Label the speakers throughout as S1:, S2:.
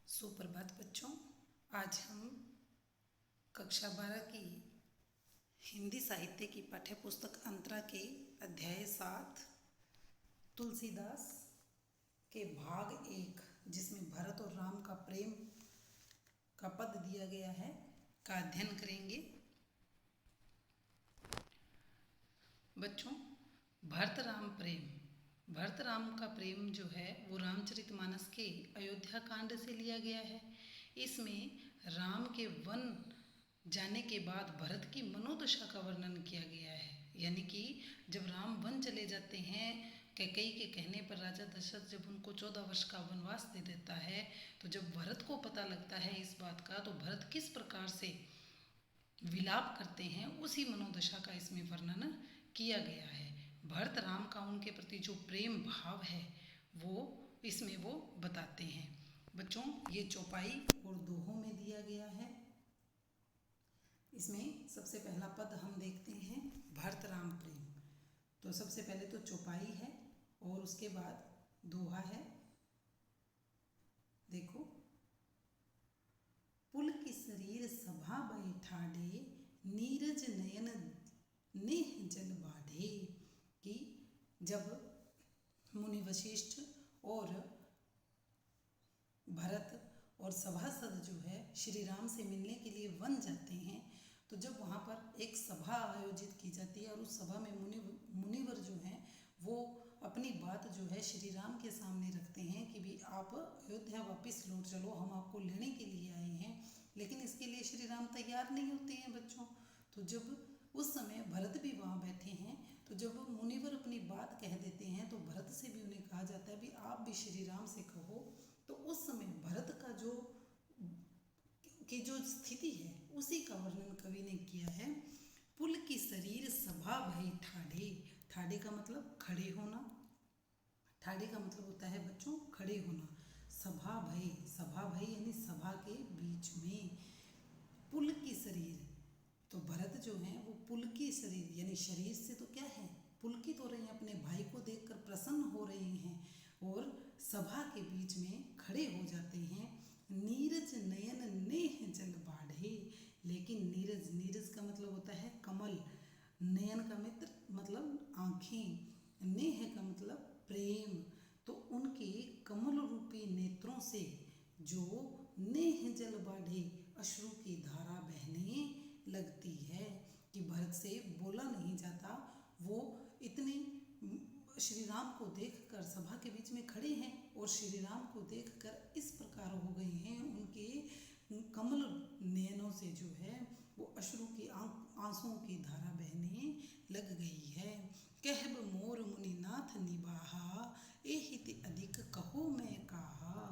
S1: सुप्रभात बच्चों। आज हम कक्षा 12 की हिंदी साहित्य की पाठ्य पुस्तक अंतरा के अध्याय 7 तुलसीदास के भाग 1, जिसमें भरत और राम का प्रेम का पद दिया गया है, का अध्ययन करेंगे। बच्चों, भरत राम प्रेम, भरत राम का प्रेम जो है वो रामचरितमानस के अयोध्या कांड से लिया गया है। इसमें राम के वन जाने के बाद भरत की मनोदशा का वर्णन किया गया है। यानी कि जब राम वन चले जाते हैं, कैकेयी के कहने पर राजा दशरथ जब उनको 14 वर्ष का वनवास दे देता है, तो जब भरत को पता लगता है इस बात का, तो भरत किस प्रकार से विलाप करते हैं, उसी मनोदशा का इसमें वर्णन किया गया है। भरत राम का उनके प्रति जो प्रेम भाव है वो इसमें वो बताते हैं। बच्चों, ये चौपाई और दोहों में दिया गया है। इसमें सबसे पहला पद हम देखते हैं, भरत राम प्रेम। तो सबसे पहले तो चौपाई है और उसके बाद दोहा है। देखो, पुल की शरीर सभा बैठाडे, नीरज नयन नेह जल बाढ़े। कि जब मुनि वशिष्ठ और भरत और सभासद जो है श्री राम से मिलने के लिए वन जाते हैं, तो जब वहाँ पर एक सभा आयोजित की जाती है और उस सभा में मुनिवर जो हैं वो अपनी बात जो है श्री राम के सामने रखते हैं कि भी आप अयोध्या वापस लौट चलो, हम आपको लेने के लिए आए हैं। लेकिन इसके लिए श्री राम तैयार नहीं होते हैं बच्चों। तो जब उस समय भरत भी वहाँ बैठे हैं, तो जब मुनिवर अपनी बात कह देते हैं तो भरत से भी उन्हें कहा जाता है भी आप भी श्री राम से कहो। तो उस समय भरत का जो स्थिति है उसी का वर्णन कवि ने किया है। पुल की शरीर सभा भई ठाढ़े। ठाढ़े का मतलब खड़े होना। ठाढ़े का मतलब होता है बच्चों खड़े होना। सभा भई, सभा भई यानी सभा के बीच में। पुल की शरीर, तो भरत जो हैं वो पुल की शरीर यानी शरीर से तो क्या है, पुलकित हो रहे हैं, अपने भाई को देखकर प्रसन्न हो रहे हैं और सभा के बीच में खड़े हो जाते हैं। नीरज नयन नेह जल बाढ़े। लेकिन नीरज, नीरज का मतलब होता है कमल, नयन का मित्र मतलब आँखें, नेह का मतलब प्रेम। तो उनके कमल रूपी नेत्रों से जो नेह जल बाढ़े, अश्रु की धारा बहने लगती है। कि भरत से बोला नहीं जाता, वो इतने श्री राम को देखकर सभा के बीच में खड़े हैं और श्री राम को देखकर इस प्रकार हो गए हैं, उनके कमल नयनों से जो है वो अश्रु की आंसुओं की धारा बहने लग गई है। कहब मोर मुनिनाथ निबाहा, एहित अधिक कहो मैं काहा।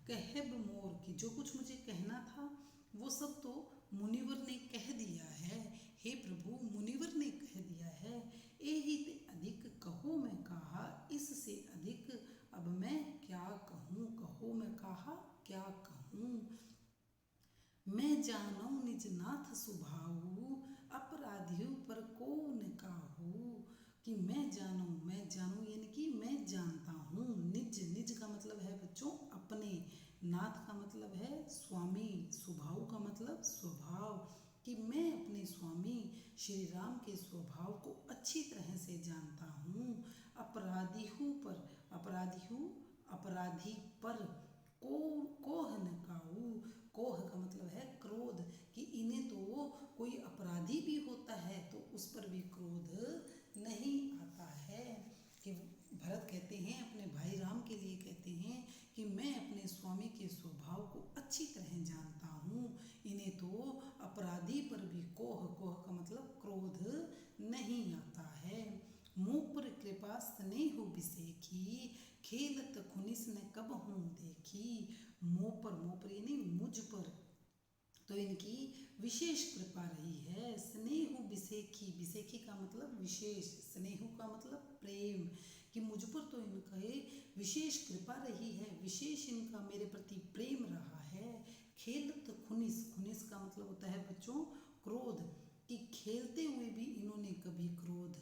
S1: कहब मोर, की जो कुछ मुझे कहना था वो सब तो मुनिवर ने कह दिया है। हे प्रभु, मुनिवर ने कह दिया है। एहित अधिक कहो मैं कहा, इससे अधिक अब मैं क्या कहूँ। कहो मैं कहा, क्या कहूँ। मैं जानौ निज नाथ सुभाऊ, अपराधियों पर को न काहू। कि मैं जानूँ, मैं जानूँ यानी कि मैं जानता हूँ। निज, निज का मतलब है बच्चों अपने, नाथ का मतलब है स्वामी, सुभाव का मतलब स्वभाव। कि मैं अपने स्वामी श्री राम के स्वभाव को अच्छी तरह से जानता हूँ। अपराधियों पर, अपराधियों, अपराधी पर कोह न काऊ। कोह का मतलब है क्रोध। कि इन्हें तो कोई अपराधी भी होता है तो उस पर भी क्रोध नहीं आता है। कि भरत कहते हैं अपने भाई राम के लिए कहते हैं कि मैं अपने स्वामी के स्वभाव को अच्छी तरह जानता हूँ, इन्हें तो अपराधी पर भी कोह, कोह का मतलब क्रोध नहीं आता है। मुँह पर कृपा स्नेह बिसेखी, खेलत खुनिस न कब हूँ देखी। मुँह पर यानी मुझ पर तो इनकी विशेष कृपा रही है। स्नेह बिसेखी, बिसेखी का मतलब विशेष, स्नेह का मतलब प्रेम। कि मुझ पर तो इनका विशेष कृपा रही है, विशेष इनका मेरे प्रति प्रेम रहा है। खेलत खुनिस, खुनिस का मतलब होता है बच्चों क्रोध। कि खेलते हुए भी इन्होंने कभी क्रोध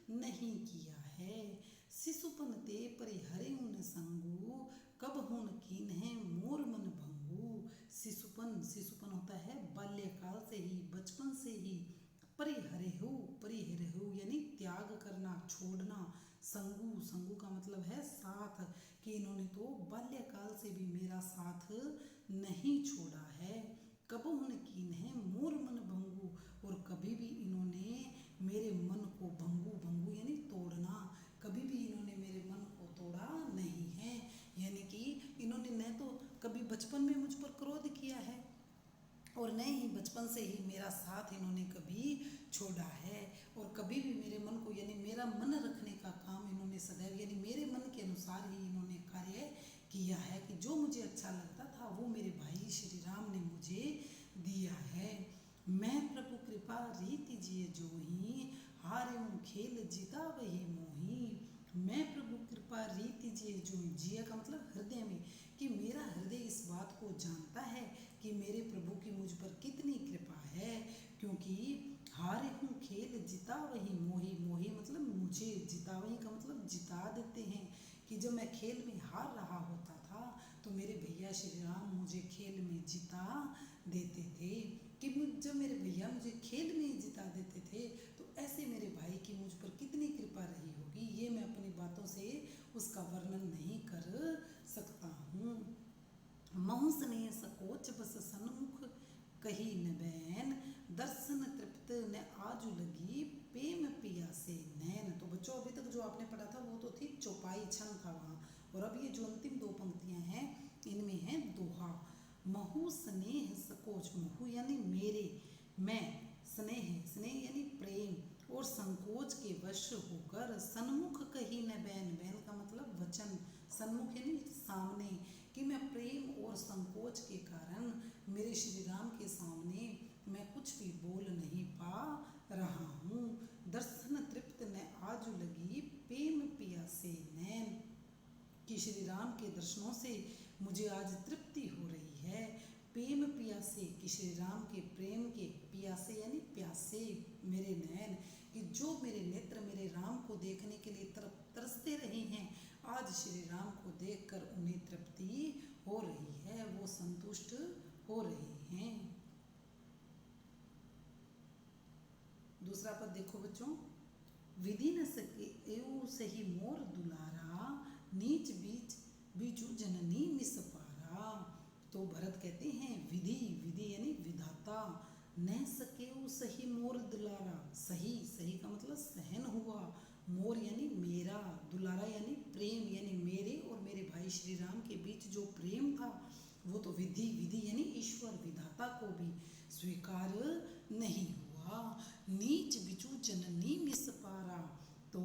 S1: नहीं किया है। शिशुपन ते परिहरे उन संगु, कब हुन कीन है मोर मन भंगु। शिशुपन होता है बाल्यकाल से ही, बचपन से ही। परिहरेहु यानी त्याग करना, छोड़ना। संगु का मतलब है साथ, कि इन्होंने तो बाल्यकाल से भी मेरा साथ नहीं छोड़ा है। कबहुन कीन है मोर मन भंगु, और कभी भी इन्होंने मेरे मन को भंगु यानी तोड़ना, कभी भी इन्होंने मेरे मन को तोड़ा नहीं है। यानी कि इन्होंने न तो कभी बचपन में मुझ पर क्रोध किया है, और न ही बचपन से ही मेरा साथ इन्होंने कभी छोड़ा है, और कभी भी मेरे मन को यानी मेरा मन रखने का काम इन्होंने सदैव यानी मेरे मन के अनुसार ही इन्होंने कार्य किया है, कि जो मुझे अच्छा लगता था वो मेरे भाई श्री राम ने मुझे दिया है। मैं प्रभु कृपा रीति जिए जोही, हारे हूँ खेल जीता वही मोही। मैं प्रभु कृपा रीति जिए जोही, जिया का मतलब हृदय में, कि मेरा हृदय इस बात को जानता है कि मेरे प्रभु की मुझ पर कितनी कृपा है, क्योंकि हारे हूँ खेल जिता वही मोही। मोही मतलब मुझे, जिता वही का मतलब जिता देते हैं, कि जब मैं खेल में हार रहा होता था तो मेरे भैया श्री राम मुझे खेल में जिता देते थे, कि जब मेरे भैया मुझे खेल में ही जिता देते थे, तो ऐसे मेरे भाई की मुझ पर कितनी कृपा रही होगी, ये मैं अपनी बातों से उसका वर्णन नहीं कर सकता हूँ। महु स्नेह सकोच बस सन्मुख कही न बैन, दर्शन तृप्त न आजु लगी प्रेम पिया से नैन। तो बच्चों अभी तक जो आपने पढ़ा था वो तो थी चौपाई छंद था वहाँ, और अब ये जो अंतिम दो पंक्तियाँ हैं इनमें है दोहा। महु स्नेह सकोच, महु यानी मेरे, मैं, स्नेह यानी प्रेम, और संकोच के वश होकर सन्मुख कही न बैन, बैन का मतलब वचन, सन्मुख यानी सामने, कि मैं प्रेम और संकोच के कारण मेरे श्री राम के सामने मैं कुछ भी बोल नहीं पा रहा हूँ। दर्शन तृप्त न आजु लगी प्रेम पिया से नैन, कि श्री राम के दर्शनों से मुझे आज तृप्ति हो रही है। प्रेम पियासे, कि श्री राम के प्रेम के, पियासे यानी प्यासे मेरे नैन, कि जो मेरे नेत्र मेरे राम को देखने के लिए तरसते रहे हैं, आज श्री राम को देखकर उन्हें तृप्ति हो रही है, वो संतुष्ट हो रहे हैं। दूसरा पद देखो बच्चों, विधि न सके एऊ सही मोर दुलारा, नीच बीच बीचू जननी मिस पारा। तो भरत कहते हैं विधि यानी विधाता, न सके सही मोर दुलारा, सही का मतलब सहन हुआ, मोर यानी मेरा, दुलारा यानी प्रेम, यानी मेरे और मेरे भाई श्री राम के बीच जो प्रेम था वो तो विधि यानी ईश्वर विधाता को भी स्वीकार नहीं हुआ। नीच बिचू जननी मिस पारा, तो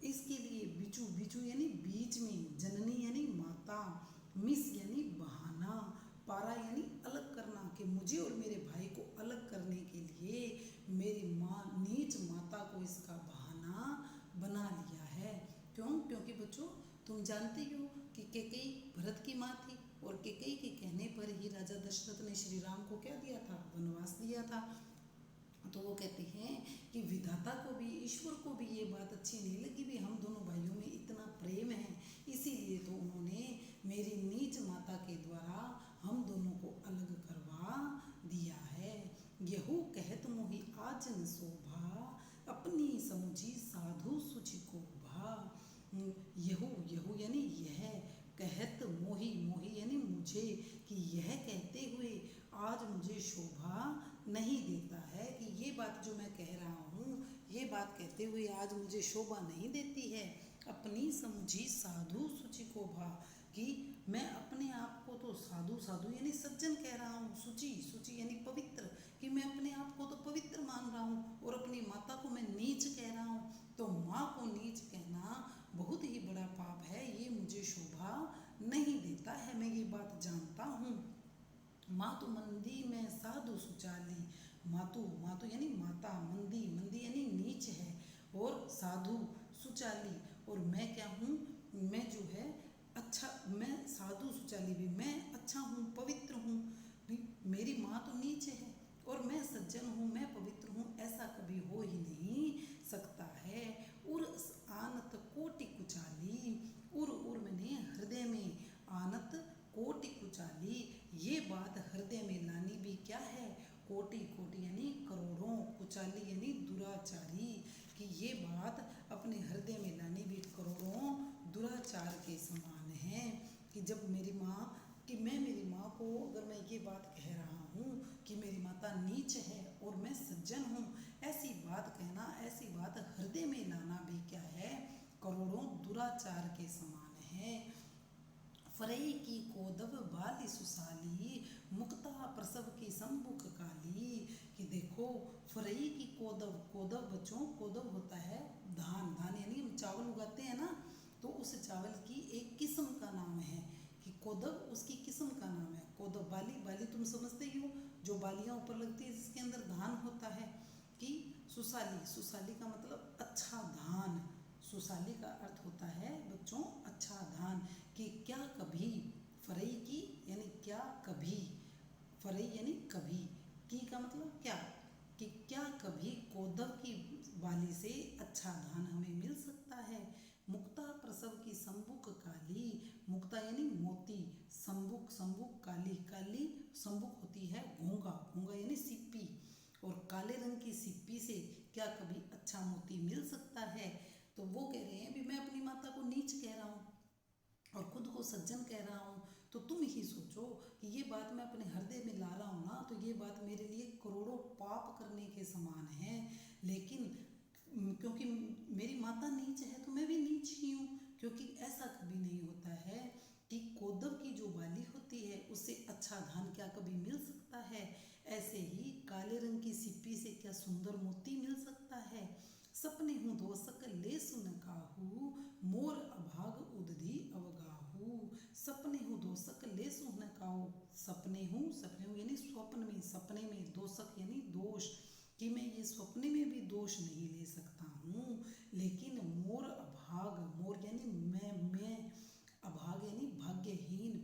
S1: इसके लिए बिचू यानी बीच में, जननी यानी माता, मिस यानी बहाना, पारा यानी अलग करना, कि मुझे और मेरे भाई को अलग करने के लिए मेरी माँ नीच माता को इसका बहाना बना लिया है। क्योंकि बच्चों तुम जानते हो कि कैकेयी भरत की माँ थी, और कैकेयी के कहने पर ही राजा दशरथ ने श्री राम को क्या दिया था, वनवास दिया था। तो वो कहते हैं कि विधाता को भी, ईश्वर को भी ये बात अच्छी नहीं लगी भी हम दोनों भाइयों में इतना प्रेम है, इसीलिए तो उन्होंने मेरी नीच माता के द्वारा हम दोनों को अलग करवा दिया है। यहू कहत मोहि आजन शोभा, अपनी समुझी साधु सुचि को भा। यहू यानी यह, कहत मोहि यानी मुझे, कि यह कहते हुए आज मुझे शोभा नहीं देता है, कि ये बात जो मैं कह रहा हूँ ये बात कहते हुए आज मुझे शोभा नहीं देती है। अपनी समझी साधु सुचि को भा, कि मैं अपने आप को तो साधु यानी सज्जन कह रहा हूँ, सुचि यानी पवित्र, कि मैं अपने आप को तो पवित्र मान रहा हूँ और अपनी माता को मैं नीच कह रहा हूँ। तो माँ को नीच कहना बहुत ही बड़ा पाप है, ये मुझे शोभा नहीं देता है, मैं ये बात जानता हूँ। मातु मंदी में साधु सुचाली, मातु यानी माता, मंदी यानी नीच है, और साधु सुचाली, और मैं क्या हूँ, मैं जो है अच्छा, मैं साधु सुचाली भी, मैं अच्छा हूँ, पवित्र हूँ, मेरी माँ तो नीच है और मैं सज्जन हूँ, मैं पवित्र हूँ, ऐसा कभी हो ही नहीं सकता है। उर आनत कोटि कुचाली, उर मैंने हृदय में, आनत कोटि कुचाली, ये बात हृदय में लानी भी क्या है, कोटि कोटि यानी करोड़ों, कुचाली यानी दुराचारी, कि ये बात अपने हृदय में लानी भी करोड़ों दुराचार के समान है। कि जब मेरी माँ कि मैं मेरी माँ को अगर मैं ये बात कह रहा हूँ कि मेरी माता नीच है और मैं सज्जन हूँ, ऐसी बात कहना, ऐसी बात हृदय में लाना भी क्या है, करोड़ों दुराचार के समान है। फरई की कोदव बाली सुसाली, मुक्ता प्रसव की संबुक काली, कि देखो फरई की कोदव, कोदव बच्चों, कोदव होता है धान, धान यानी हम चावल उगाते हैं ना, तो उस चावल की एक किस्म का नाम है कि कोदव, उसकी किस्म का नाम है कोदव। बाली, बाली तुम समझते ही हो, जो बालियां ऊपर लगती है जिसके अंदर धान होता है। कि सुसाली, सुसाली का मतलब अच्छा धान, सुसाली का अर्थ होता है बच्चों अच्छा धान। कि क्या कभी, फरई की यानी क्या कभी, फरई यानी कभी, की का मतलब क्या, कि क्या कभी कोदव की बाली से अच्छा धान हमें मिल सकता है। मुक्ता प्रसव की संबुक काली, मुक्ता यानी मोती, संबुक, संबुक काली, काली संबुक होती है घोंगा, घोंगा यानी सिप्पी, और काले रंग की सिप्पी से क्या कभी अच्छा मोती मिल सकता है। तो वो कह रहे हैं भी मैं अपनी माता को नीच कह रहा हूँ और खुद को सज्जन कह रहा हूँ, तो तुम ही सोचो कि ये बात मैं अपने हृदय में ला रहा हूँ ना, तो ये बात मेरे लिए करोड़ों पाप करने के समान है। लेकिन क्योंकि मेरी माता नीच है तो मैं भी नीच ही हूँ, क्योंकि ऐसा कभी नहीं होता है कि कोदव की जो बाली होती है उससे अच्छा धान क्या कभी मिल सकता है। ऐसे ही काले रंग की सिप्पी से क्या सुंदर मोती मिल सकता है। सपने हूँ दोसक ले सुन काहू, मोर अभाग उदधी अवगाहू, सपने हूँ दोसक ले सुन काहू, सपने हूँ, सपने हूँ यानी स्वप्न में, सपने में, दोसक यानी दोष, कि मैं ये स्वप्न में भी दोष नहीं ले सकता हूँ। लेकिन मोर अभाग, मोर यानी मैं, अभाग यानी भाग्यहीन,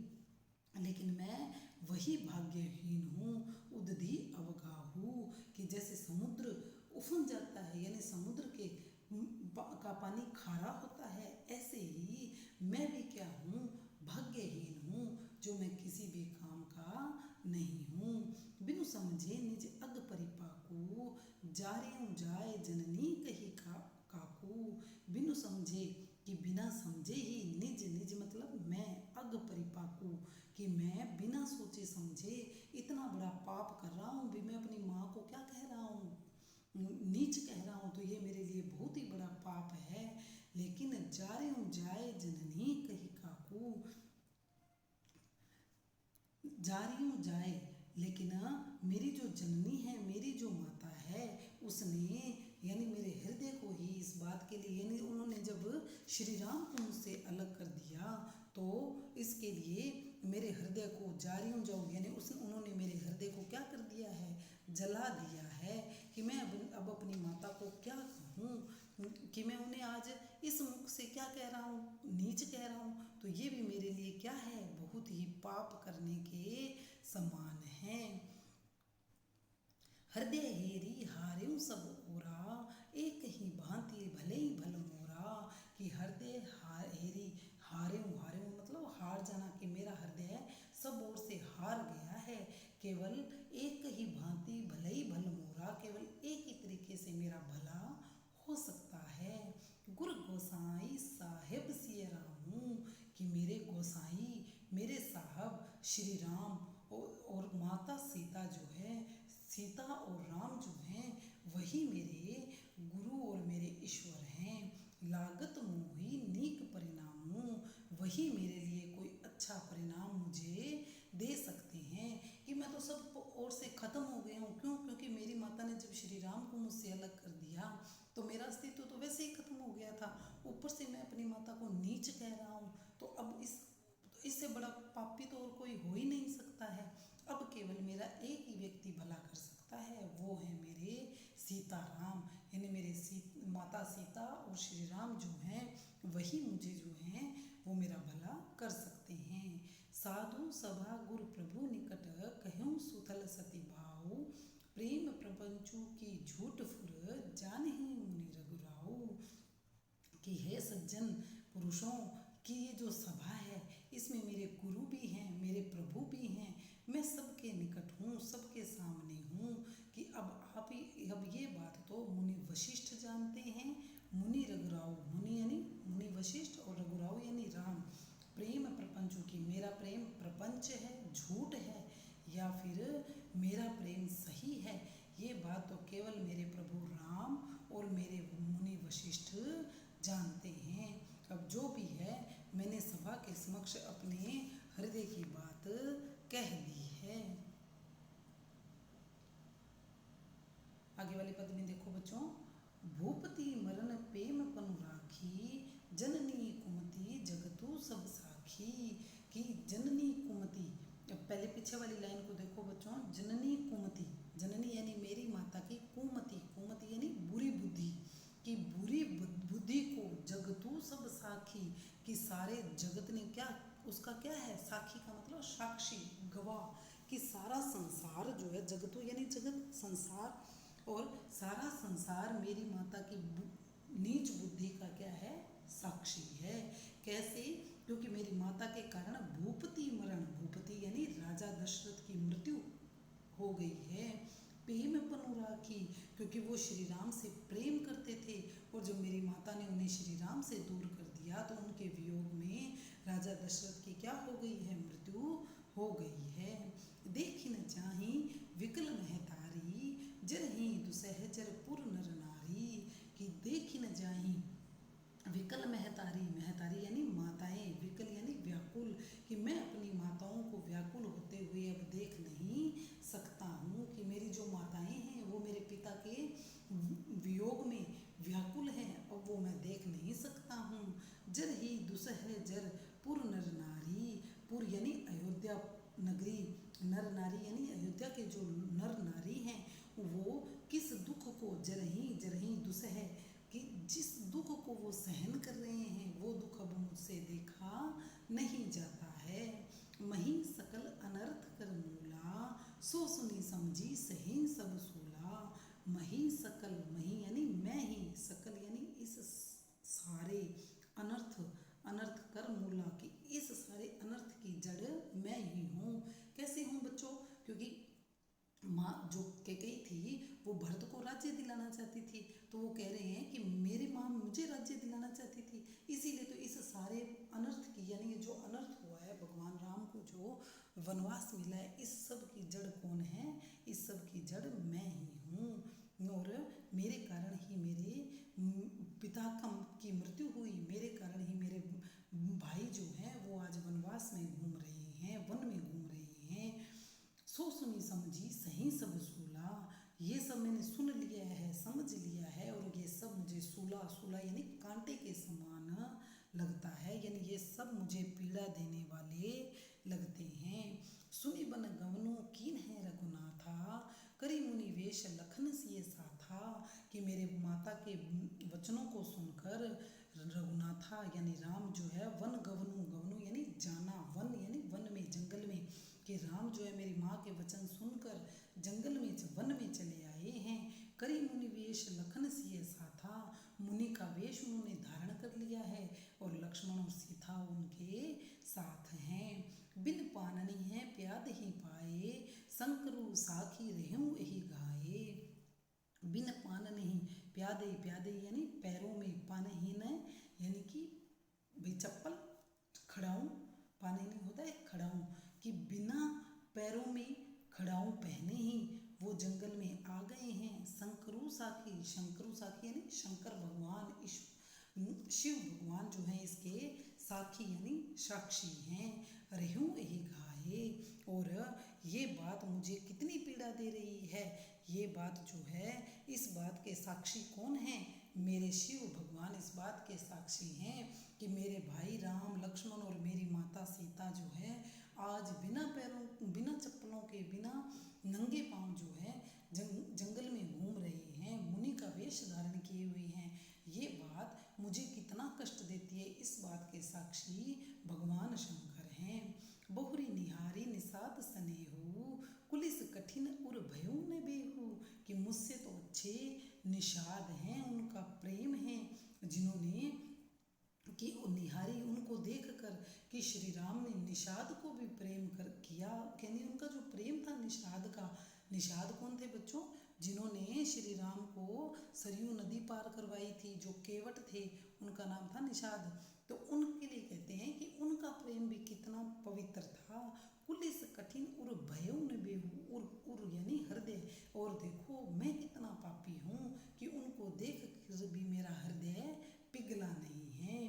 S1: लेकिन मैं वही भाग्यहीन हूँ। उदधी अवगाहू, कि जैसे समुद्र उफन जाता है यानी समुद्र के का पानी खारा होता है, ऐसे ही मैं भी क्या हूँ, भाग्यहीन हूँ, जो मैं किसी भी काम का नहीं हूँ। बिनु समझे निज अग परिपाकू, जार्यों जाए जननी कही काकू, बिनु समझे कि बिना समझे ही, निज, निज मतलब मैं, अग परिपाकू, कि मैं बिना सोचे समझे इतना बड़ा पाप कर रहा हूँ भी, मैं अपनी माँ को क्या कह रहा हूँ, नीच कह रहा हूँ, तो ये मेरे लिए बहुत ही बड़ा पाप है। लेकिन जार्यों जाए जननी कही काकू, जार्यों जाए, लेकिन मेरी जो जननी है, मेरी जो माता है, उसने यानी मेरे हृदय को ही इस बात के लिए, यानी उन्होंने जब श्री राम को मुझसे अलग कर दिया, तो इसके लिए मेरे हृदय को जार्यों जाओ यानी उन्होंने मेरे हृदय को क्या कर दिया है, जला दिया है। कि मैं अब अपनी माता को क्या कहूँ, कि मैं उन्हें आज इस मुख से क्या कह रहा हूँ, नीच कह रहा हूँ, तो ये भी मेरे लिए क्या है, बहुत ही पाप करने के समान है। हृदय हेरी हार्यों सब ओरा, एक ही भांति भले ही भल मोरा, कि हृदय हेरी, हार्यों, हार्यों मतलब हार जाना, कि मेरा हृदय सब ओर से हार गया है, केवल एक ही भांति भले ही भल मोरा, केवल एक ही तरीके से मेरा भला हो सकता है। गुरु गोसाई साहेब सिय रामू, कि मेरे गोसाई, मेरे साहब श्री राम और माता सीता जो है, सीता और राम जो हैं, वही मेरे गुरु और मेरे ईश्वर हैं। लागत मोही नीक परिणामू, वही मेरे लिए कोई अच्छा परिणाम मुझे दे सकते हैं। कि मैं तो सब ओर से ख़त्म हो गया हूँ, क्यों, क्योंकि मेरी माता ने जब श्री राम को मुझसे अलग कर दिया तो मेरा अस्तित्व तो वैसे ही खत्म हो गया था, ऊपर से मैं अपनी माता को नीच कह रहा हूँ, तो अब इससे बड़ा पापी तो और कोई हो ही नहीं सकता है। अब केवल मेरा एक ही व्यक्ति भला कर सकता है, वो है मेरे सीताराम, यानी मेरे माता सीता और श्री राम जो हैं, वही मुझे जो हैं वो मेरा भला कर सकते हैं। साधु सभा गुरु प्रभु निकट, कहूँ सुथल सती भाव, प्रेम प्रपंचु की झूठ फुर, जान ही मुनि रघुराऊ, कि हे सज्जन पुरुषों की ये जो सभा है, इसमें मेरे गुरु भी हैं, मेरे प्रपंच है, झूठ है, या फिर मेरा प्रेम सही है, ये बात तो केवल मेरे प्रभु राम और मेरे मुनि वशिष्ठ जानते हैं। अब जो भी है, मैंने सभा के समक्ष अपने हृदय की बात कह दी है। आगे वाली पद में देखो बच्चों, भूपति मरण प्रेम पनु राखी, जननी कुमति जगतु सब साखी। कि जननी कुमति, अब पहले पीछे वाली लाइन को देखो बच्चों, जननी कुमति, जननी यानी मेरी माता की, कुमति, कुमति यानी बुरी बुद्धि, कि बुरी बुद्धि को जगतु सब साखी, कि सारे जगत ने क्या, उसका क्या है, साखी का मतलब साक्षी, गवाह, कि सारा संसार जो है, जगतु यानी जगत, संसार, और सारा संसार मेरी माता की नीच बुद्धि का क्या है, साक्षी है। कैसे? क्योंकि मेरी माता के कारण भूपति मरण, भूपति यानी राजा दशरथ की मृत्यु हो गई है। प्रेम पनु राखी, क्योंकि वो श्री राम से प्रेम करते थे, और जब मेरी माता ने उन्हें श्री राम से दूर कर दिया तो उनके वियोग में राजा दशरथ की क्या हो गई है, मृत्यु हो गई है। देखी न चाही विकल महतारी, जरहि दुसहजर पुर नर नारी। कि देखी न जाही विकल महतारी, महतारी यानी माताएं, विकल यानी व्याकुल, कि मैं अपनी माताओं को व्याकुल होते हुए अब देख नहीं सकता हूँ, कि मेरी जो माताएं हैं वो मेरे पिता के वियोग में व्याकुल हैं, अब वो मैं देख नहीं सकता हूँ। जर ही दुसहजर पुर नर नारी, पुर यानी अयोध्या नगरी, नर नारी यानी अयोध्या के जो नर नारी हैं वो किस दुख को, जरही दुसह, कि जिस दुख को वो सहन कर रहे हैं वो दुख अब मुझसे देखा नहीं जाता है। मही सकल अनर्थ कर मूला, सो सुनी समझी सही सब सूला। मही सकल, मही यानी मैं ही, सकल यानी इस सारे, अनर्थ, अनर्थ कर मूला, कि इस सारे अनर्थ की जड़ मैं ही हूँ। कैसे हूँ बच्चों? क्योंकि माँ जो कैकेयी थी वो भरत को राज्य दिलाना चाहती थी, तो वो कह रहे हैं कि मेरी माँ मुझे राज्य दिलाना चाहती थी, इसीलिए तो इस सारे अनर्थ की, यानी जो अनर्थ हुआ है भगवान राम को जो वनवास मिला है, इस सब की जड़ कौन है? इस सब की जड़ मैं ही हूँ, और मेरे कारण ही मेरे पिता की मृत्यु हुई, मेरे कारण ही मेरे भाई जो हैं वो आज वनवास में घूम रहे हैं, वन में घूम रहे हैं। सो सुनी समझी सही सब सूला, ये सब मैंने सुन लिया है, समझ लिया है, और ये सब मुझे सूला, सूला यानी कांटे के समान लगता है, यानी ये सब मुझे पीड़ा देने वाले लगते हैं। सुनी बन गवनु कीन है रघुनाथा, करी मुनि वेश लखन सिए साथा। कि मेरे माता के वचनों को सुनकर रघुनाथा यानी राम जो है, वन गवनु, गवनु यानी जाना, वन यानी वन में, जंगल में, कि राम जो है मेरी माँ के वचन सुनकर जंगल में, वन में चले आए हैं। करी मुनि वेश लखन सिए साथा, मुनि का वेश उन्होंने धारण कर लिया है, और लक्ष्मण और सीता उनके साथ हैं। बिन पाननी है प्याद ही पाए, शंकरु साखी रहूं यही गाए। बिन पान नहीं, प्यादे, प्यादे यानी पैरों में, पानहीन यानी कि भाई चप्पल, खड़ाऊं, पानहीन होता है खड़ाऊं, कि बिना पैरों में खड़ाऊं पहने ही वो जंगल में आ गए हैं। शंकरु साखी, शंकरु साखी यानी शंकर भगवान, शिव भगवान जो हैं इसके साखी यानी साक्षी हैं। रहूं यही गाए, और ये बात मुझे कितनी पीड़ा दे रही है, ये बात जो है, इस बात के साक्षी कौन हैं? मेरे शिव भगवान इस बात के साक्षी हैं कि मेरे भाई राम, लक्ष्मण और मेरी माता सीता जो है आज बिना पैरों, बिना चप्पलों के, बिना नंगे पांव जो है जंगल में घूम रहे हैं, मुनि का वेश धारण किए हुए हैं। ये बात मुझे कितना कष्ट देती है, इस बात के साक्षी भगवान शंकर हैं। बहुरी निहारी निषाद स्नेहु, कुलिस कठिन उर भयु न बेहू। कि मुझसे तो अच्छे निषाद हैं, उनका प्रेम है, जिन्होंने कि निहारी, उनको देखकर कि श्री राम ने निषाद को भी प्रेम किया, यानी उनका जो प्रेम था निषाद का। निषाद कौन थे बच्चों? जिन्होंने श्री राम को सरयू नदी पार करवाई थी, जो केवट थे, उनका नाम था निषाद। तो उनके लिए कहते हैं कि उनका प्रेम भी कितना पवित्र था,
S2: कुलिस कठिन उर भयो न बेहू उर यानी हृदय। और देखो मैं कितना पापी हूँ कि उनको देख कर भी मेरा हृदय पिघला नहीं है।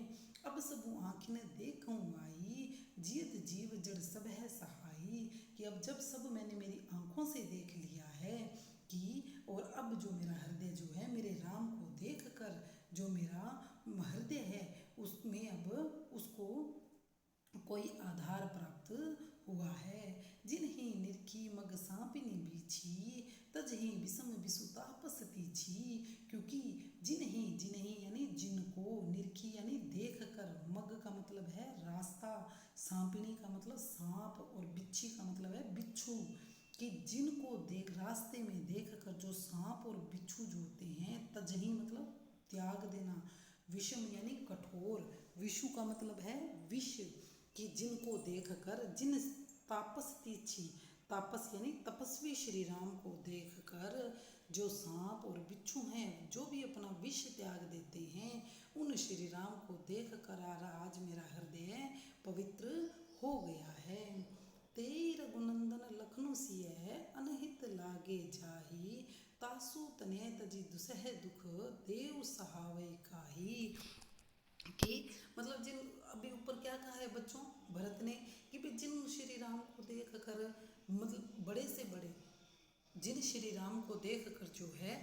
S2: अब सबू आँखिन देखूँ आई जियत जीव जड़ सब है सहाई। कि अब जब सब मैंने मेरी आँखों से देख लिया है कि और अब जो मेरा हृदय जो है मेरे राम को देख कर जो मेरा हृदय है उसमें अब उसको कोई आधार प्राप्त हुआ है। जिन्हीं निरखी मग सांपिनी बीछी तजहीं विषम विसुतापस तीछी। क्योंकि जिन्हीं जिन्हीं यानी जिनको निरखी यानी देख कर, मग का मतलब है रास्ता, सांपिनी का मतलब सांप और बिच्छी का मतलब है बिच्छू। कि जिनको देख रास्ते में देख कर जो सांप और बिच्छू जो होते हैं, तजहीं मतलब त्याग देना, विषम यानी कठोर, विषु का मतलब है विष। कि जिनको देखकर जिन तापस तीछी, तापस यानी तपस्वी श्री राम को देखकर जो सांप और बिच्छू हैं जो भी अपना विष त्याग देते हैं, उन श्री राम को देखकर आज मेरा हृदय पवित्र हो गया है। तेई रघुनंदन लखनु सिय अनहित लागे जाही तासु तने तजी दुसह दुख देव सहावै काही। कि मतलब जिन अभी ऊपर क्या कहा है बच्चों भरत ने कि भाई जिन श्री राम को देख कर, मतलब बड़े से बड़े जिन श्री राम को देख कर जो है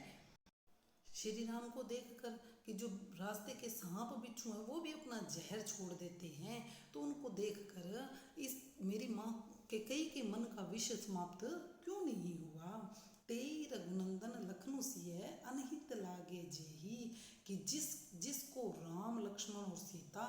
S2: श्री राम को देखकर कि जो रास्ते के सांप बिच्छू हैं वो भी अपना जहर छोड़ देते हैं, तो उनको देखकर इस मेरी माँ कैकेयी के मन का विष समाप्त क्यों नहीं हुआ। तेई रघुनंदन लखनु सिय अनहित लागे जेही। कि जिसको राम लक्ष्मण और सीता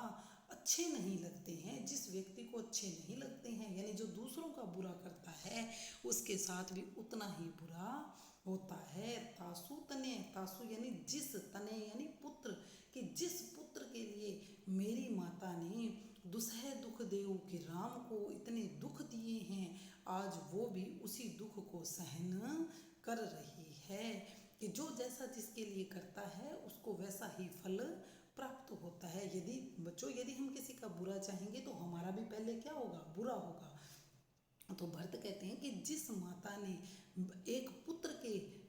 S2: अच्छे नहीं लगते हैं, जिस व्यक्ति को अच्छे नहीं लगते हैं, यानी जो दूसरों का बुरा करता है उसके साथ भी उतना ही बुरा होता है। तासु तने, तासु यानी जिस, तने यानी पुत्र, कि जिस पुत्र के लिए मेरी माता ने दुसह दुख देव कि राम को इतने दुख दिए हैं, आज वो भी उसी दुख को सहन कर रही है। कि जो जैसा जिसके लिए करता है उसको वैसा ही फल प्राप्त होता है। यदि बच्चों यदि हम किसी का बुरा चाहेंगे तो हमारा भी पहले क्या होगा, बुरा होगा। तो भरत कहते हैं कि जिस माता ने एक पुत्र के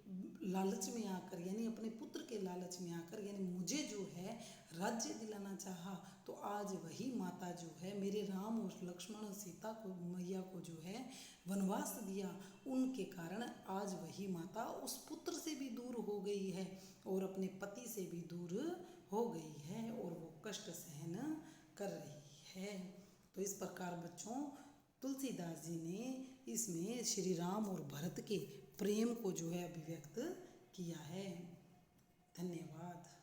S2: लालच में आकर, यानी अपने पुत्र के लालच में आकर, यानी मुझे जो है राज्य दिलाना चाहा, तो आज वही माता जो है मेरे राम और लक्ष्मण सीता को, मैया को जो है वनवास दिया, उनके कारण आज वही माता उस पुत्र से भी दूर हो गई है और अपने पति से भी दूर हो गई है और वो कष्ट सहन कर रही है। तो इस प्रकार बच्चों तुलसीदास जी ने इसमें श्री राम और भरत के प्रेम को जो है अभिव्यक्त किया है। धन्यवाद।